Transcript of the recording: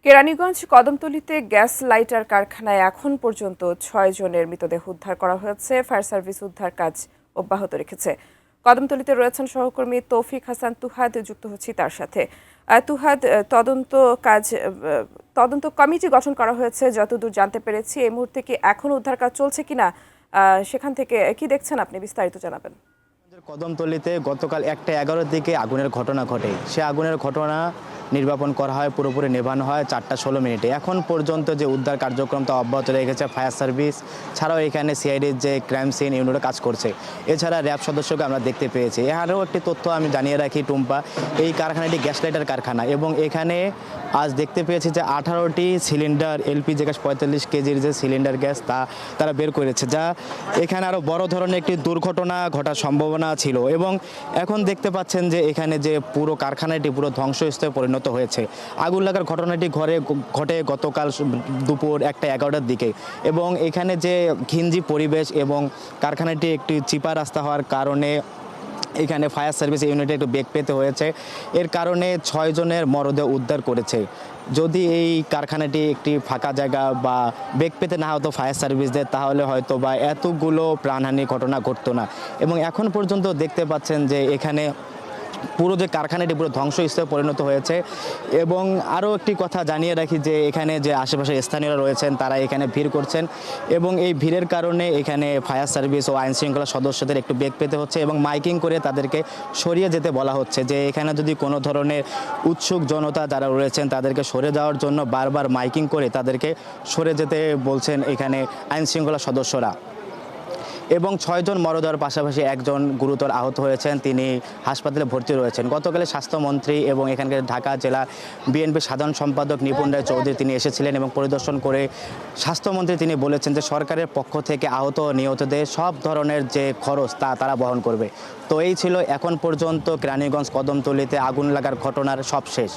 Keraniganj কদমতলীতে gas lighter কারখানায় এখন পর্যন্ত ৬ জনের মৃতদেহ উদ্ধার করা হয়েছে। ফায়ার সার্ভিস উদ্ধার কাজ অব্যাহত রেখেছে। কদমতলীতে রয়েছেন সহকর্মী তৌফিক হাসান তুহাদ, যুক্ত হচ্ছি তার সাথে। তুহাদ, তদন্ত কমিটি গঠন করা হয়েছে যতদূর জানতে পেরেছি। এই মুহূর্তে কি এখন উদ্ধার কাজ চলছে কিনা, সেখান থেকে কি দেখছেন আপনি, বিস্তারিত জানাবেন। কদমতলীতে গতকাল 1টা 11-র দিকে আগুনের ঘটনা ঘটে। সে আগুনের ঘটনা নির্বাপন করা হয়, পুরোপুরি নেভানো হয় 4টা 16 মিনিটে। এখন পর্যন্ত যে উদ্ধার কার্যক্রমটা অব্যাহত রেখেছে ফায়ার সার্ভিস, ছাড়াও এখানে সিআইডির যে ক্রাইম সিন ইউনিটও কাজ করছে। এছাড়া র্যাব সদস্যকে আমরা দেখতে পেয়েছি। আরও একটি তথ্য আমি জানিয়ে রাখি টুম্পা, এই কারখানাটি গ্যাস লাইটার কারখানা এবং এখানে আজ দেখতে পেয়েছি যে 18টি সিলিন্ডার এলপিজি গ্যাস 45 কেজির যে সিলিন্ডার গ্যাস তারা বের করেছে, যা এখানে আরও বড় ধরনের একটি দুর্ঘটনা ঘটার সম্ভাবনা ছিল। এবং এখন দেখতে পাচ্ছেন যে এখানে যে পুরো কারখানাটি পুরো ধ্বংসস্তূপে পরিণত হয়েছে। আগুন লাগার ঘটনাটি ঘটে গতকাল দুপুর 1টা 11টার দিকে এবং এখানে যে ঘিঞ্জি পরিবেশ এবং কারখানাটি একটি চিপা রাস্তা হওয়ার কারণে এখানে ফায়ার সার্ভিস ইউনিটে একটু বেগ পেতে হয়েছে। এর কারণে 6 জনের মরদেহ উদ্ধার করেছে। যদি এই কারখানাটি একটি ফাঁকা জায়গা বা বেগ পেতে না হতো ফায়ার সার্ভিসদের, তাহলে হয়তো বা এতগুলো প্রাণহানি ঘটনা ঘটতো না। এবং এখন পর্যন্ত দেখতে পাচ্ছেন যে এখানে পুরো যে কারখানাটি পুরো ধ্বংসস্তূপে পরিণত হয়েছে। এবং আরও একটি কথা জানিয়ে রাখি যে এখানে যে আশেপাশে স্থানীয়রা রয়েছেন তারা এখানে ভিড় করছেন এবং এই ভিড়ের কারণে এখানে ফায়ার সার্ভিস ও আইন শৃঙ্খলা সদস্যদের একটু বেগ পেতে হচ্ছে এবং মাইকিং করে তাদেরকে সরিয়ে যেতে বলা হচ্ছে, যে এখানে যদি কোনো ধরনের উৎসুক জনতা যারা রয়েছেন তাদেরকে সরে যাওয়ার জন্য বারবার মাইকিং করে তাদেরকে সরে যেতে বলছেন এখানে আইন শৃঙ্খলা সদস্যরা। এবং 6 জন মরদেহের পাশাপাশি 1 জন গুরুতর আহত হয়েছেন, তিনি হাসপাতালে ভর্তি রয়েছেন। গতকালে স্বাস্থ্যমন্ত্রী এবং এখানকার ঢাকা জেলা বিএনপি সাধারণ সম্পাদক নিপুণ রায় চৌধুরী তিনি এসেছিলেন এবং পরিদর্শন করে স্বাস্থ্যমন্ত্রী তিনি বলেছেন যে সরকারের পক্ষ থেকে আহত নিহতদের সব ধরনের যে খরচ তারা বহন করবে। তো এই ছিল এখন পর্যন্ত কেরানীগঞ্জ কদমতলীতে আগুন লাগার ঘটনার সব শেষ।